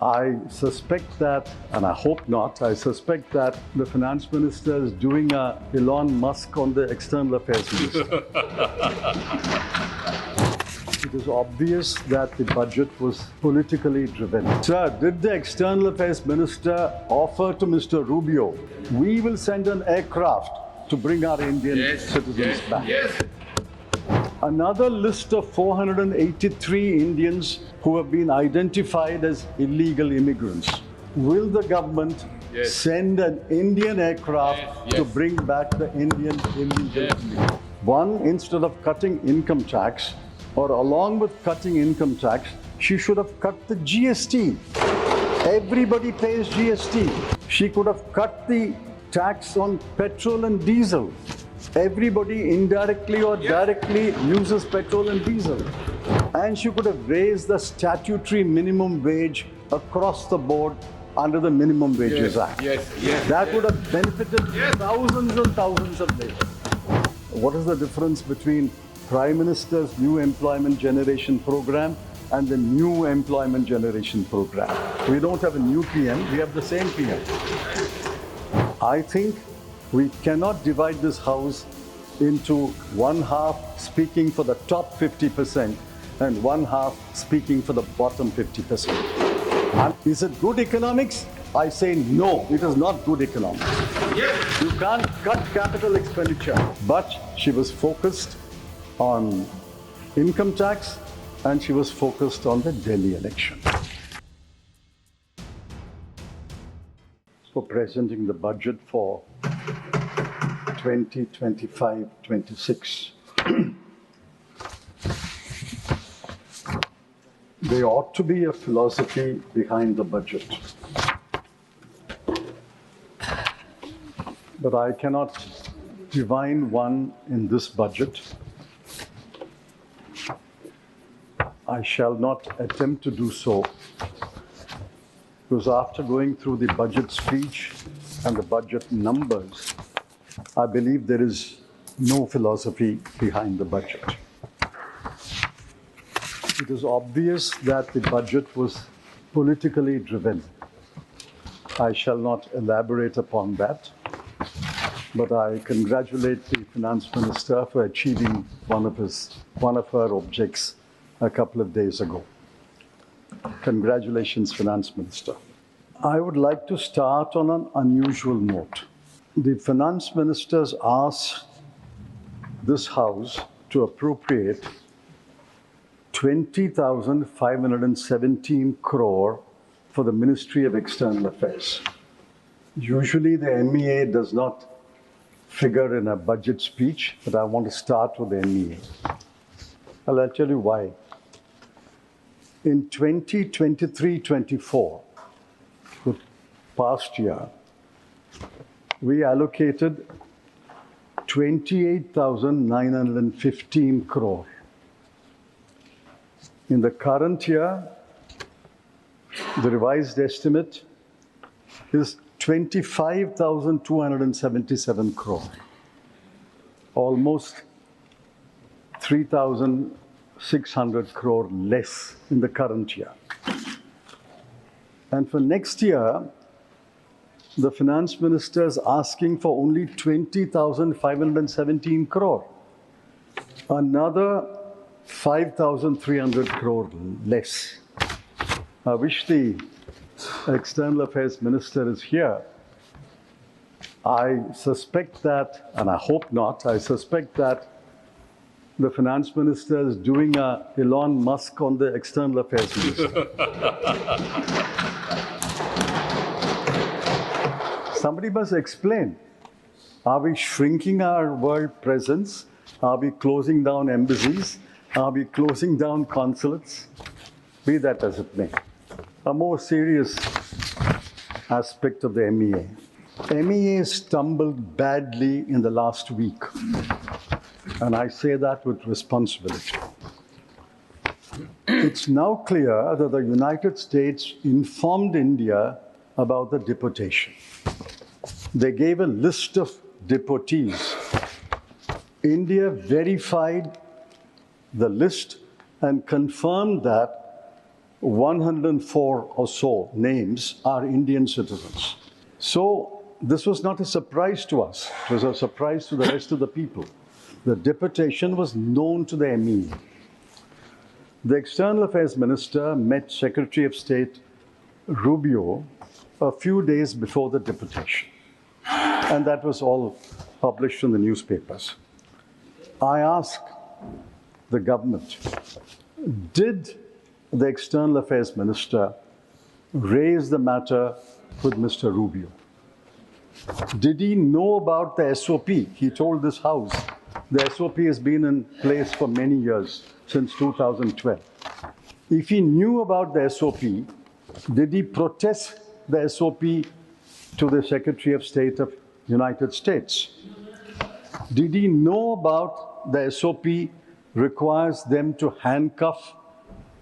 I suspect that, and I hope not, I suspect that the finance minister is doing a Elon Musk on the external affairs minister. It is obvious that the budget was politically driven. Sir, did the external affairs minister offer to Mr. Rubio, we will send an aircraft to bring our Indian citizens back? Yes. Another list of 483 Indians who have been identified as illegal immigrants. Will the government send an Indian aircraft to bring back the Indian illegal immigrants? One, instead of cutting income tax, or along with cutting income tax, she should have cut the GST. Everybody pays GST. She could have cut the tax on petrol and diesel. Everybody indirectly or directly uses petrol and diesel. And she could have raised the statutory minimum wage across the board under the Minimum Wages Act. That would have benefited thousands and thousands of laborers. What is the difference between Prime Minister's new employment generation program and the new employment generation program? We don't have a new PM, we have the same PM. I think we cannot divide this house into one half speaking for the top 50% and one half speaking for the bottom 50%. And is it good economics? I say no, it is not good economics. You can't cut capital expenditure. But she was focused on income tax and she was focused on the Delhi election. For presenting the budget for 2025-26. There ought to be a philosophy behind the budget. But I cannot divine one in this budget. I shall not attempt to do so, because after going through the budget speech and the budget numbers, I believe there is no philosophy behind the budget. It is obvious that the budget was politically driven. I shall not elaborate upon that, but I congratulate the finance minister for achieving one of her objects a couple of days ago. Congratulations, Finance Minister. I would like to start on an unusual note. The Finance Minister's asked this House to appropriate 20,517 crore for the Ministry of External Affairs. Usually the MEA does not figure in a budget speech, but I want to start with the MEA. Well, I'll tell you why. In 2023-24, the past year, we allocated 28,915 crore. In the current year, the revised estimate is 25,277 crore, almost 3,600 crore less in the current year. And for next year, the finance minister is asking for only 20,517 crore, another 5,300 crore less. I wish the External Affairs Minister is here. I suspect that, and I hope not, I suspect that the finance minister is doing a Elon Musk on the external affairs minister. Somebody must explain. Are we shrinking our world presence? Are we closing down embassies? Are we closing down consulates? Be that as it may. A more serious aspect of the MEA. MEA stumbled badly in the last week. And I say that with responsibility. It's now clear that the United States informed India about the deportation. They gave a list of deportees. India verified the list and confirmed that 104 or so names are Indian citizens. So this was not a surprise to us. It was a surprise to the rest of the people. The deputation was known to the ME. The External Affairs Minister met Secretary of State Rubio a few days before the deputation. And that was all published in the newspapers. I asked the government, did the External Affairs Minister raise the matter with Mr. Rubio? Did he know about the SOP? He told this House the SOP has been in place for many years, since 2012. If he knew about the SOP, did he protest the SOP to the Secretary of State of the United States? Did he know about the SOP requires them to handcuff,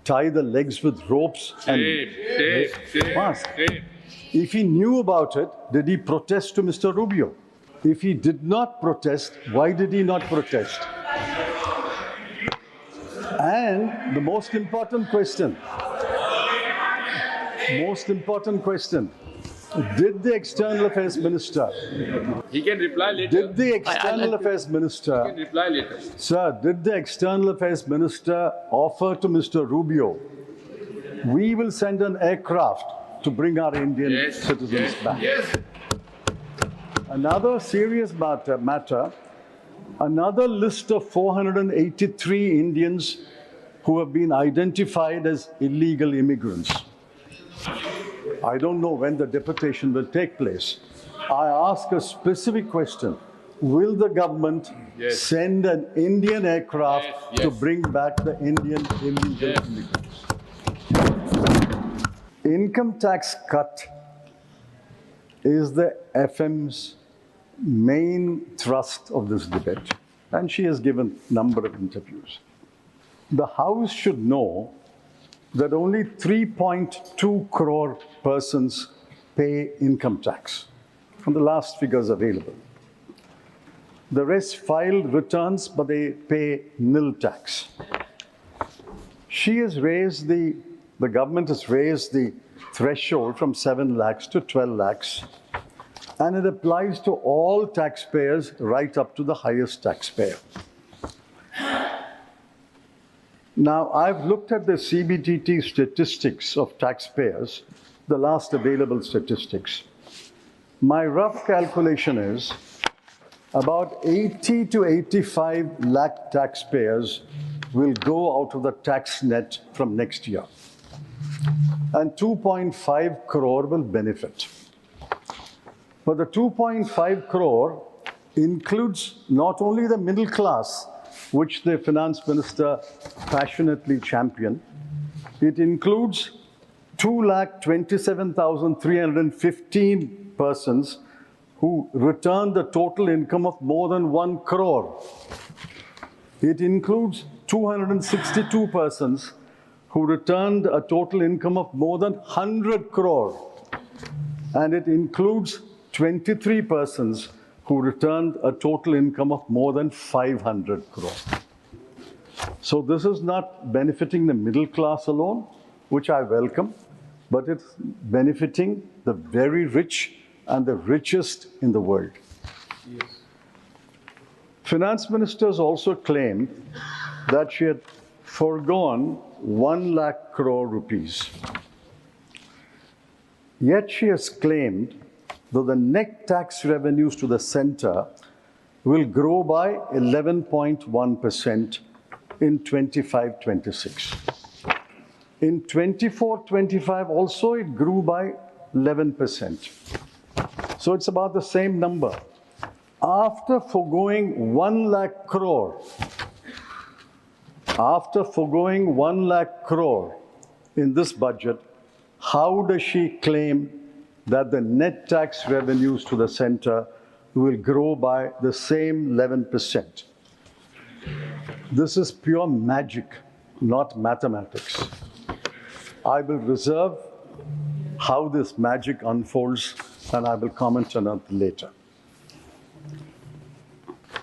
tie the legs with ropes and mask? If he knew about it, did he protest to Mr. Rubio? If he did not protest, why did he not protest? And the most important question, did the External Affairs Minister, he can reply later. Did the External Affairs Minister, He can reply later. Sir, did the External Affairs Minister offer to Mr. Rubio, we will send an aircraft to bring our Indian citizens back? Yes. Another serious matter, another list of 483 Indians who have been identified as illegal immigrants. I don't know when the deportation will take place. I ask a specific question. Will the government send an Indian aircraft to bring back the Indian illegal immigrants? Income tax cut is the FM's main thrust of this debate, and she has given a number of interviews. The House should know that only 3.2 crore persons pay income tax, from the last figures available. The rest filed returns, but they pay nil tax. She has raised the government has raised the threshold from 7 lakhs to 12 lakhs, and it applies to all taxpayers right up to the highest taxpayer. Now, I've looked at the CBDT statistics of taxpayers, the last available statistics. My rough calculation is about 80 to 85 lakh taxpayers will go out of the tax net from next year, and 2.5 crore will benefit. But the 2.5 crore includes not only the middle class, which the finance minister passionately championed, it includes 2,27,315 persons who returned a total income of more than 1 crore. It includes 262 persons who returned a total income of more than 100 crore. And it includes 23 persons who returned a total income of more than 500 crore. So this is not benefiting the middle class alone, which I welcome, but it's benefiting the very rich and the richest in the world. Yes. Finance ministers also claimed that she had foregone 1 lakh crore rupees. Yet she has claimed that the net tax revenues to the center will grow by 11.1% in 25-26. In 24-25 also it grew by 11%. So it's about the same number. After foregoing 1 lakh crore, in this budget, how does she claim that the net tax revenues to the center will grow by the same 11%? This is pure magic, not mathematics. I will reserve how this magic unfolds, and I will comment on it later.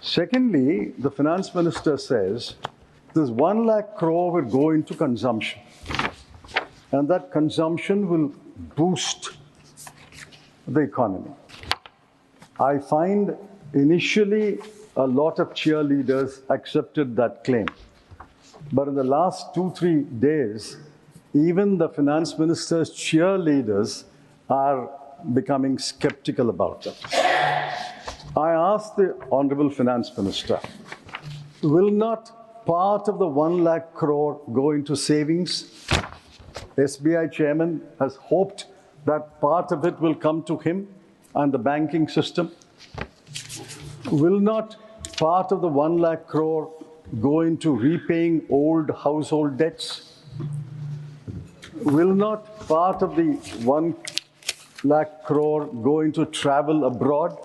Secondly, the finance minister says this 1 lakh crore will go into consumption. and that consumption will boost the economy. I find initially a lot of cheerleaders accepted that claim. But in the last 2-3 days, even the finance minister's cheerleaders are becoming skeptical about it. I asked the Honorable Finance Minister, will not part of the 1 lakh crore go into savings? SBI chairman has hoped that part of it will come to him and the banking system. Will not part of the 1 lakh crore go into repaying old household debts? Will not part of the 1 lakh crore go into travel abroad?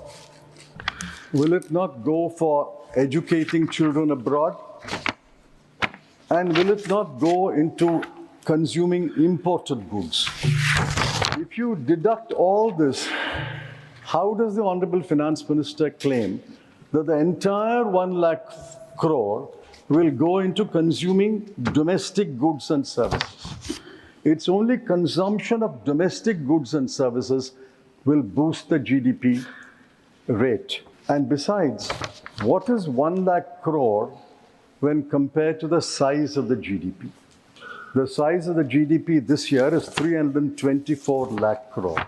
Will it not go for educating children abroad? And will it not go into consuming imported goods? If you deduct all this, how does the Honorable Finance Minister claim that the entire 1 lakh crore will go into consuming domestic goods and services? It's only consumption of domestic goods and services will boost the GDP rate. And besides, what is 1 lakh crore when compared to the size of the GDP? The size of the GDP this year is 324 lakh crore.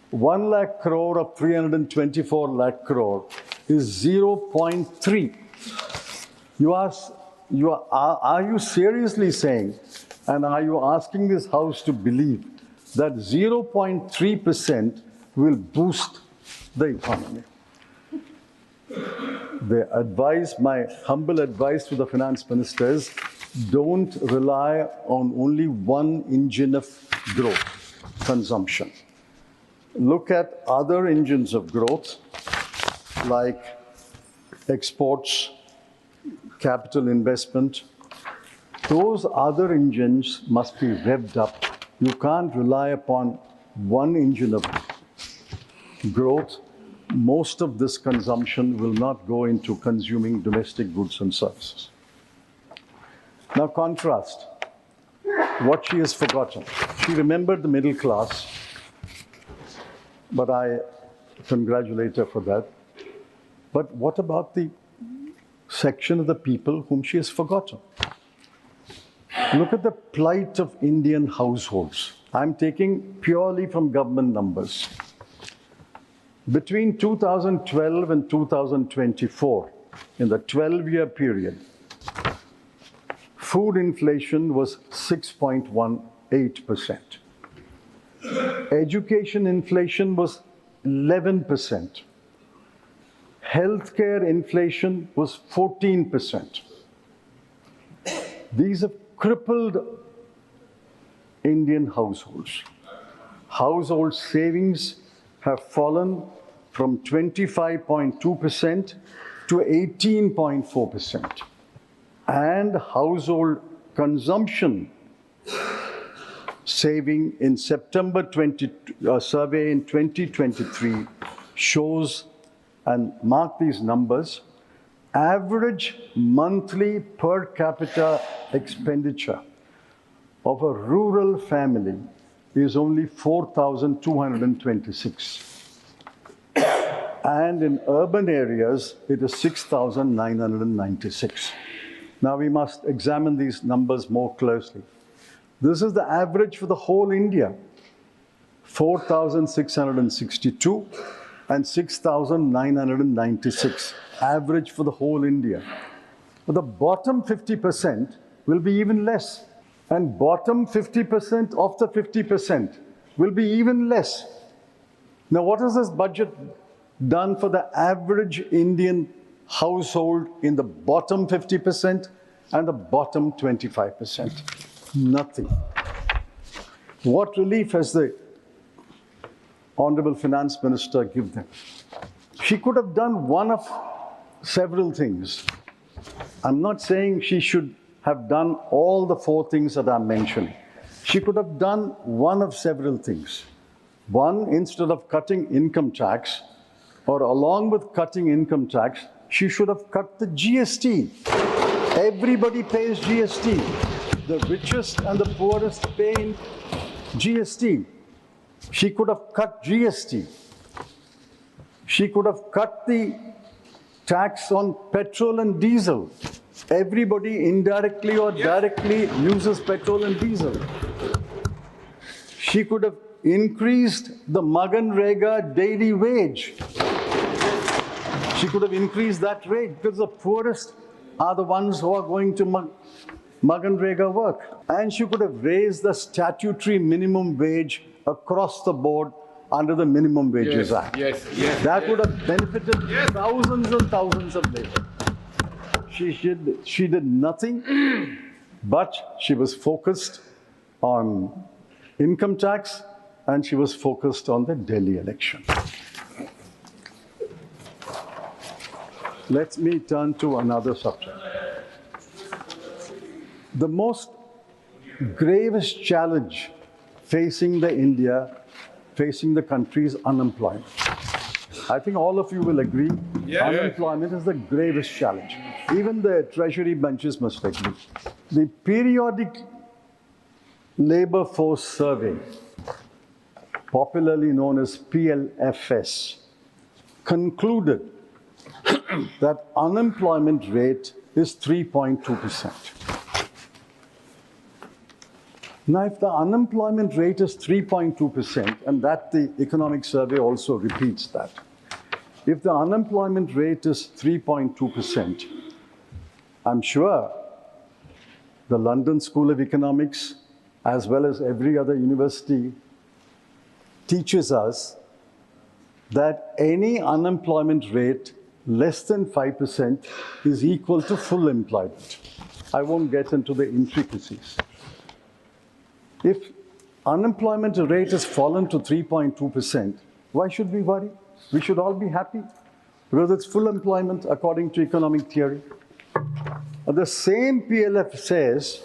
1 lakh crore of 324 lakh crore is 0.3. Are you seriously saying, and are you asking this House to believe, that 0.3% will boost the economy? My humble advice to the finance minister is, don't rely on only one engine of growth, consumption. Look at other engines of growth, like exports, capital investment. Those other engines must be revved up. You can't rely upon one engine of growth. Most of this consumption will not go into consuming domestic goods and services. Now contrast what she has forgotten. She remembered the middle class, but I congratulate her for that. But what about the section of the people whom she has forgotten? Look at the plight of Indian households. I'm taking purely from government numbers. Between 2012 and 2024, in the 12-year period, food inflation was 6.18%. Education inflation was 11%. Healthcare inflation was 14%. These have crippled Indian households. Household savings have fallen from 25.2% to 18.4%. And household consumption saving in September survey in 2023 shows, and mark these numbers, average monthly per capita expenditure of a rural family is only 4,226. And in urban areas, it is 6,996. Now we must examine these numbers more closely. This is the average for the whole India, 4,662 and 6,996, average for the whole India. But the bottom 50% will be even less. And bottom 50% of the 50% will be even less. Now, what has this budget done for the average Indian household in the bottom 50% and the bottom 25%? Nothing. What relief has the Honorable Finance Minister given them? She could have done one of several things. I'm not saying she should have done all the 4 things that I'm mentioning. She could have done one of several things. One, instead of cutting income tax, or along with cutting income tax, she should have cut the GST. Everybody pays GST. the richest and the poorest paying GST. She could have cut GST. She could have cut the tax on petrol and diesel. Everybody indirectly or directly uses petrol and diesel. She could have increased the Maganrega daily wage. She could have increased that rate because the poorest are the ones who are going to Maganrega work. And she could have raised the statutory minimum wage across the board under the Minimum Wages Act. That would have benefited thousands and thousands of labour. She did nothing, but she was focused on income tax and she was focused on the Delhi election. Let me turn to another subject. The most gravest challenge facing the country is unemployment. I think all of you will agree, unemployment is the gravest challenge. Even the treasury benches must agree. The periodic labor force survey, popularly known as PLFS, concluded that unemployment rate is 3.2%. Now, if the unemployment rate is 3.2%, and that the economic survey also repeats that, if the unemployment rate is 3.2%, I'm sure the London School of Economics, as well as every other university, teaches us that any unemployment rate less than 5% is equal to full employment. I won't get into the intricacies. If unemployment rate has fallen to 3.2%, why should we worry? We should all be happy because it's full employment according to economic theory. The same PLF says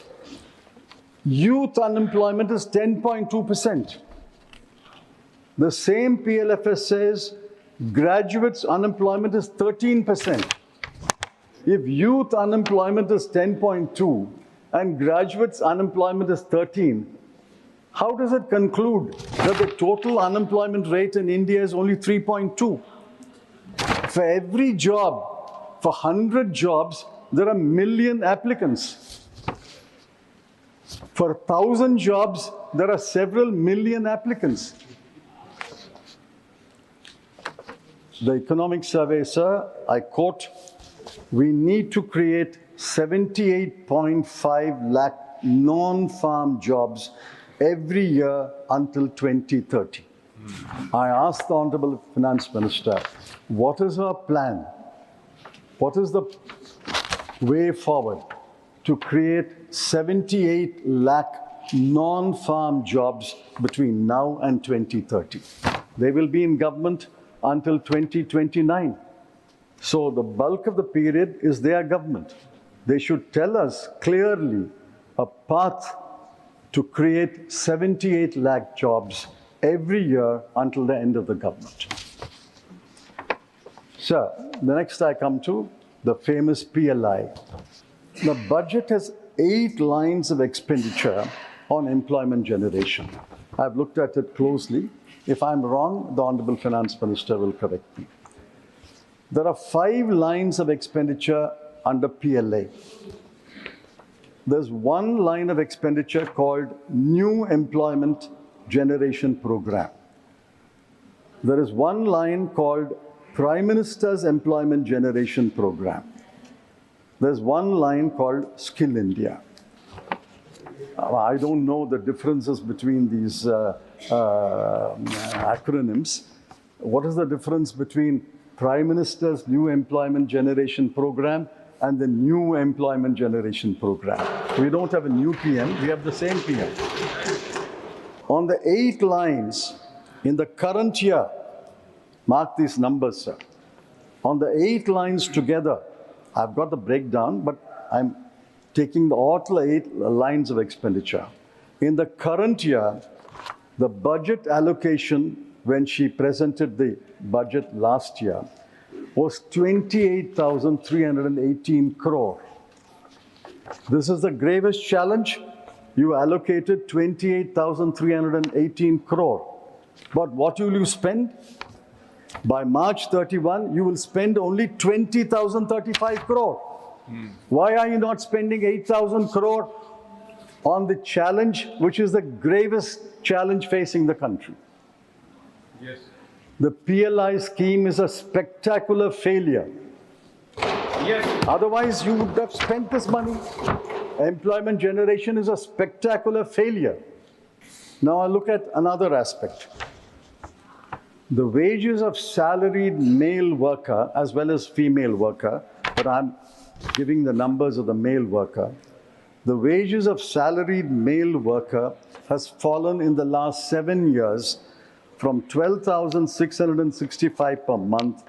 youth unemployment is 10.2%. The same PLFS says graduates unemployment is 13%. If youth unemployment is 10.2 and graduates unemployment is 13, how does it conclude that the total unemployment rate in India is only 3.2? For every job, for 100 jobs, there are 1 million applicants. For 1,000 jobs, there are several million applicants. The economic survey, sir, I quote, we need to create 78.5 lakh non-farm jobs every year until 2030. I asked the Honorable Finance Minister, what is her plan? What is the way forward to create 78 lakh non-farm jobs between now and 2030? They will be in government until 2029. So the bulk of the period is their government. They should tell us clearly a path to create 78 lakh jobs every year until the end of the government. Sir, the next I come to the famous PLI. The budget has 8 lines of expenditure on employment generation. I've looked at it closely. If I'm wrong, the Honorable Finance Minister will correct me. There are 5 lines of expenditure under PLA. There's 1 line of expenditure called New Employment Generation Program. There is 1 line called Prime Minister's Employment Generation Program. There's 1 line called Skill India. I don't know the differences between these acronyms. What is the difference between Prime Minister's New Employment Generation Program and the New Employment Generation Program? We don't have a new PM, we have the same PM. On the 8 lines in the current year, mark these numbers, sir. On the 8 lines together, I've got the breakdown, but I'm taking all 8 lines of expenditure. In the current year, the budget allocation when she presented the budget last year was 28,318 crore. This is the gravest challenge. You allocated 28,318 crore. But what will you spend? By March 31, you will spend only 20,035 crore. Why are you not spending 8,000 crore on the challenge, which is the gravest challenge facing the country? Yes. The PLI scheme is a spectacular failure. Yes. Otherwise, you would have spent this money. Employment generation is a spectacular failure. Now I look at another aspect. The wages of salaried male worker as well as female worker, but I'm giving the numbers of the male worker. The wages of salaried male worker has fallen in the last 7 years from 12,665 per month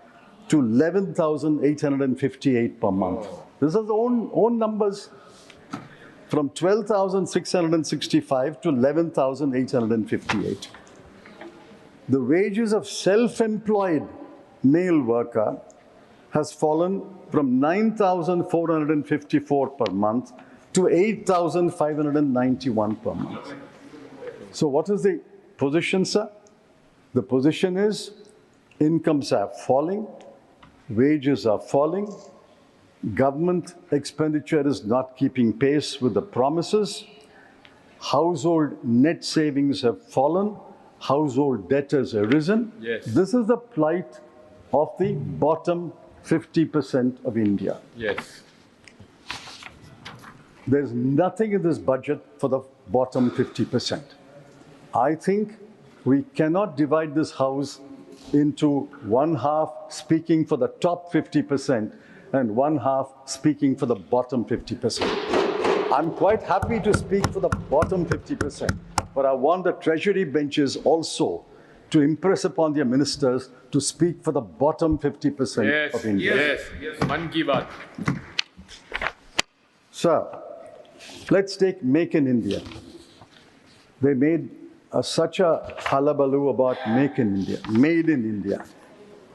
to 11,858 per month. This is the own numbers. From 12,665 to 11,858. The wages of self-employed male worker has fallen from 9,454 per month to 8,591 per month. So what is the position, sir? The position is incomes are falling, wages are falling, government expenditure is not keeping pace with the promises, household net savings have fallen, household debt has arisen. Yes. This is the plight of the bottom 50% of India. Yes. There's nothing in this budget for the bottom 50%. I think we cannot divide this house into one half speaking for the top 50% and one half speaking for the bottom 50%. I'm quite happy to speak for the bottom 50%, but I want the treasury benches also to impress upon their ministers to speak for the bottom 50% Yes. of India. Yes. Yes. Man ki baat. Sir, let's take Make in India. They made such a hullabaloo about Make in India, Made in India.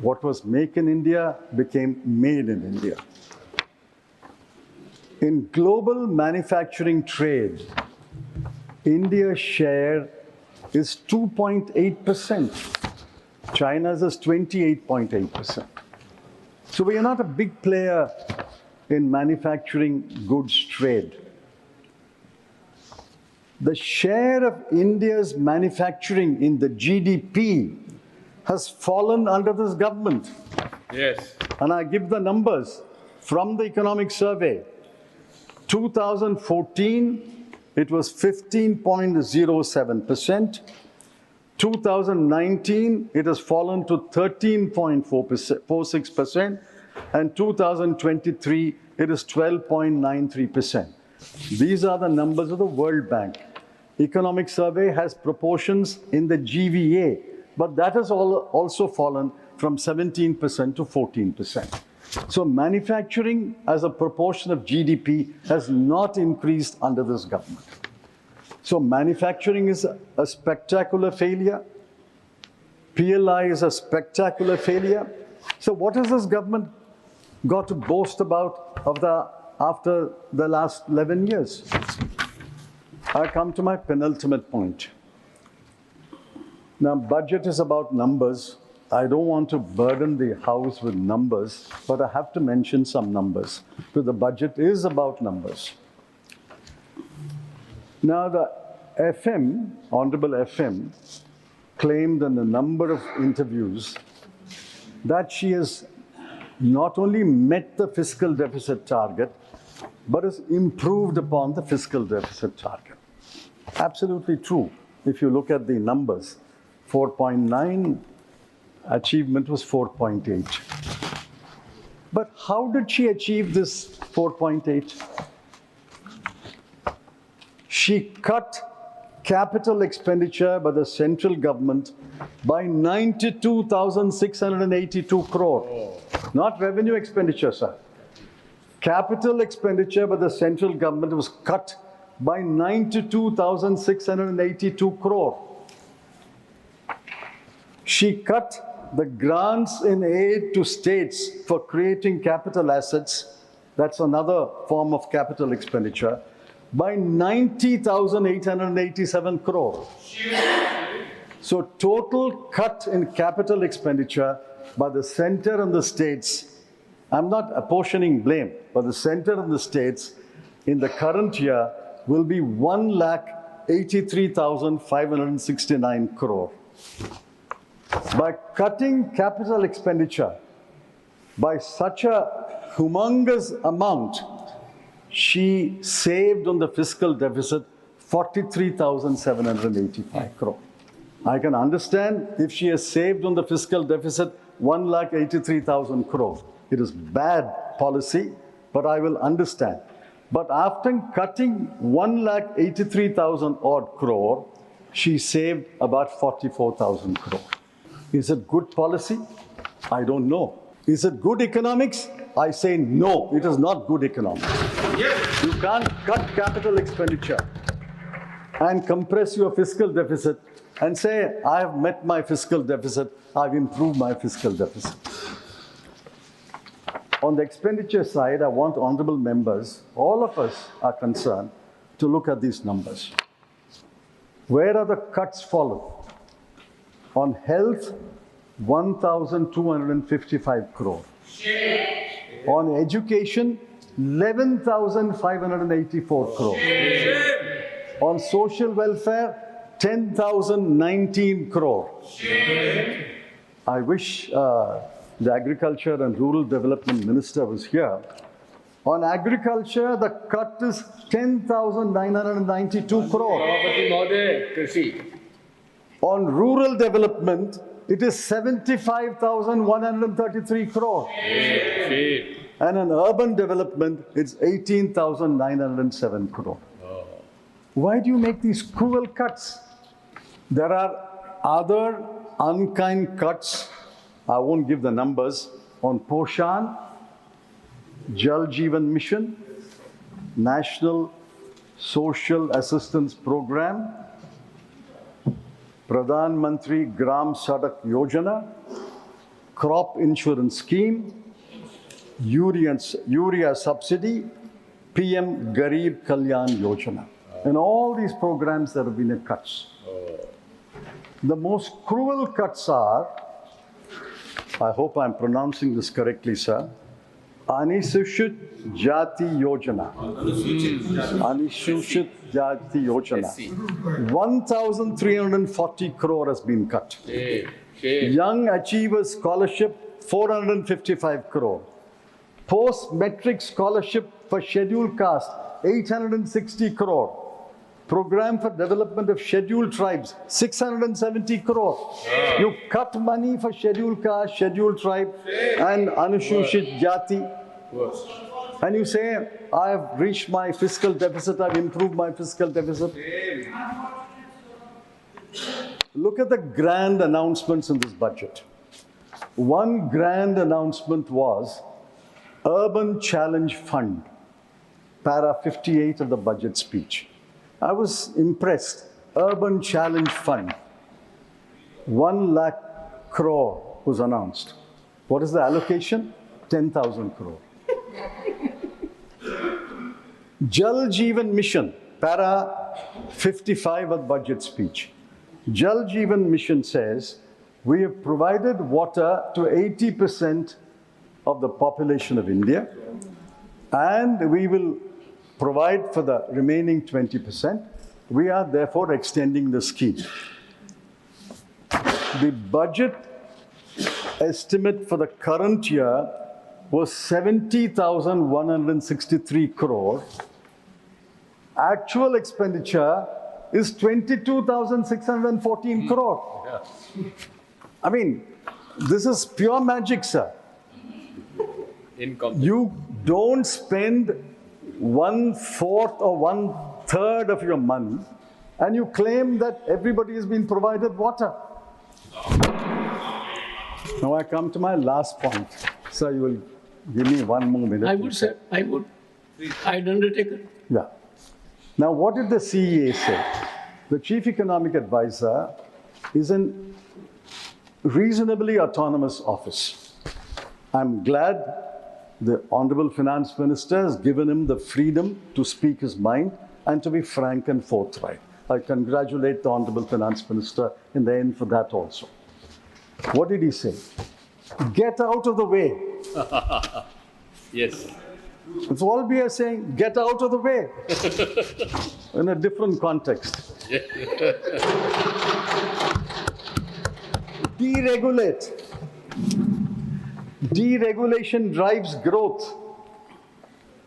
What was Make in India became Made in India. In global manufacturing trade, India's share is 2.8%. China's is 28.8%. So we are not a big player in manufacturing goods trade. The share of India's manufacturing in the GDP has fallen under this government. Yes. And I give the numbers from the economic survey. 2014, it was 15.07%. 2019, it has fallen to 13.46%. And 2023, it is 12.93%. These are the numbers of the World Bank. Economic survey has proportions in the GVA, but that has also fallen from 17% to 14%. So manufacturing as a proportion of GDP has not increased under this government. So manufacturing is a spectacular failure. PLI is a spectacular failure. So what has this government got to boast about after the last 11 years? I come to my penultimate point. Now, budget is about numbers. I don't want to burden the House with numbers, but I have to mention some numbers, because the budget is about numbers. Now, the FM, Honorable FM, claimed in a number of interviews that she has not only met the fiscal deficit target, but has improved upon the fiscal deficit target. Absolutely true. If you look at the numbers, 4.9, achievement was 4.8. But how did she achieve this 4.8? She cut capital expenditure by the central government by 92,682 crore. Not revenue expenditure, sir. Capital expenditure by the central government was cut by 92,682 crore. She cut the grants in aid to states for creating capital assets that's another form of capital expenditure, by 90,887 crore. So total cut in capital expenditure by the center and the states, I'm not apportioning blame, but the center and the states in the current year will be 1,83,569 crore. By cutting capital expenditure by such a humongous amount, she saved on the fiscal deficit 43,785 crore. I can understand if she has saved on the fiscal deficit 1,83,000 crore. It is bad policy, but I will understand. But after cutting 1,83,000 odd crore, she saved about 44,000 crore. Is it good policy? I don't know. Is it good economics? I say no, it is not good economics. You can't cut capital expenditure and compress your fiscal deficit and say, I have met my fiscal deficit, I've improved my fiscal deficit. On the expenditure side, I want honorable members, all of us are concerned, to look at these numbers. Where are the cuts fallen? On health, 1,255 crore. On education, 11,584 crore. On social welfare, 10,019 crore. I wish the Agriculture and Rural Development Minister was here. On agriculture, the cut is 10,992 crore. On rural development, it is 75,133 crore. And in urban development, it's 18,907 crore. Why do you make these cruel cuts? There are other unkind cuts. I won't give the numbers. On Poshan, Jal Jeevan Mission, National Social Assistance Program, Pradhan Mantri Gram Sadak Yojana, Crop Insurance Scheme, Urea Subsidy, PM Garib Kalyan Yojana. In all these programs, there have been cuts. The most cruel cuts are, I hope I'm pronouncing this correctly, sir, Anusuchit Jati Yojana. Anusuchit Jati Yojana. 1,340 crore has been cut. Young Achievers Scholarship, 455 crore. Post-Metric Scholarship for Scheduled Caste, 860 crore. Program for Development of Scheduled Tribes, 670 crore. You cut money for Scheduled Caste, Scheduled Tribe, and Anusuchit Jati. And you say, I have reached my fiscal deficit, I've improved my fiscal deficit. Look at the grand announcements in this budget. One grand announcement was Urban Challenge Fund, para 58 of the budget speech. I was impressed. Urban Challenge Fund, 1 lakh crore was announced. What is the allocation? 10,000 crore. Jal Jeevan Mission, para 55 of the budget speech. Jal Jeevan Mission says, we have provided water to 80% of the population of India, and we will provide for the remaining 20%. We are therefore extending the scheme. The budget estimate for the current year was 70,163 crore. Actual expenditure is 22,614 crore. I mean, this is pure magic, sir. You don't spend 1/4 or 1/3 of your money, and you claim that everybody has been provided water. Now I come to my last point. Sir, you will give me 1 more minute. I would say, I'd undertake it. Yeah. Now, what did the CEA say? The Chief Economic Advisor is a reasonably autonomous office. I'm glad the Honorable Finance Minister has given him the freedom to speak his mind and to be frank and forthright. I congratulate the Honorable Finance Minister in the end for that also. What did he say? Get out of the way. Yes. It's all we are saying, get out of the way. In a different context. Deregulate. Deregulation drives growth.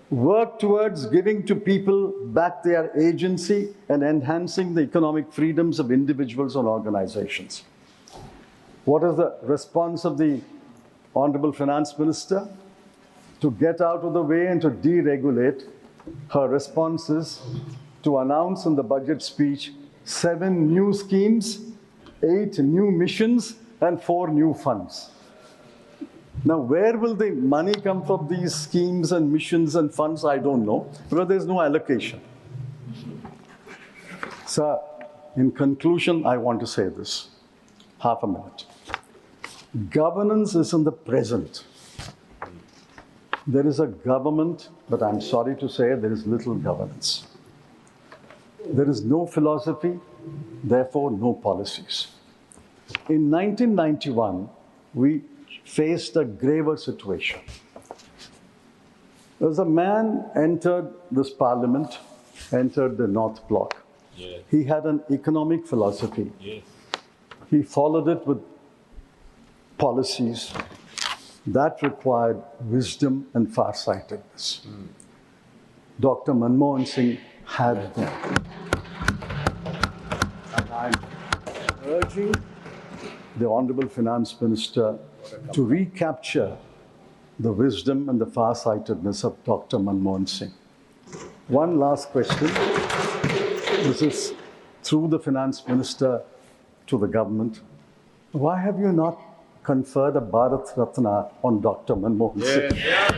Work towards giving to people back their agency and enhancing the economic freedoms of individuals and organizations. What is the response of the Honorable Finance Minister? To get out of the way and to deregulate, her response is to announce in the budget speech 7 new schemes, 8 new missions, and 4 new funds. Now, where will the money come from these schemes and missions and funds? I don't know, because there's no allocation. Sir, in conclusion, I want to say this. Half a minute. Governance is in the present. There is a government, but I'm sorry to say there is little governance. There is no philosophy, therefore no policies. In 1991, we faced a graver situation. There was a man entered this parliament, entered the North Bloc. Yes. He had an economic philosophy. Yes. He followed it with policies that required wisdom and farsightedness. Dr. Manmohan Singh had them. And I'm urging the Honorable Finance Minister to recapture the wisdom and the farsightedness of Dr. Manmohan Singh. One last question. This is through the Finance Minister to the government. Why have you not conferred a Bharat Ratna on Dr. Manmohan Singh? Yes.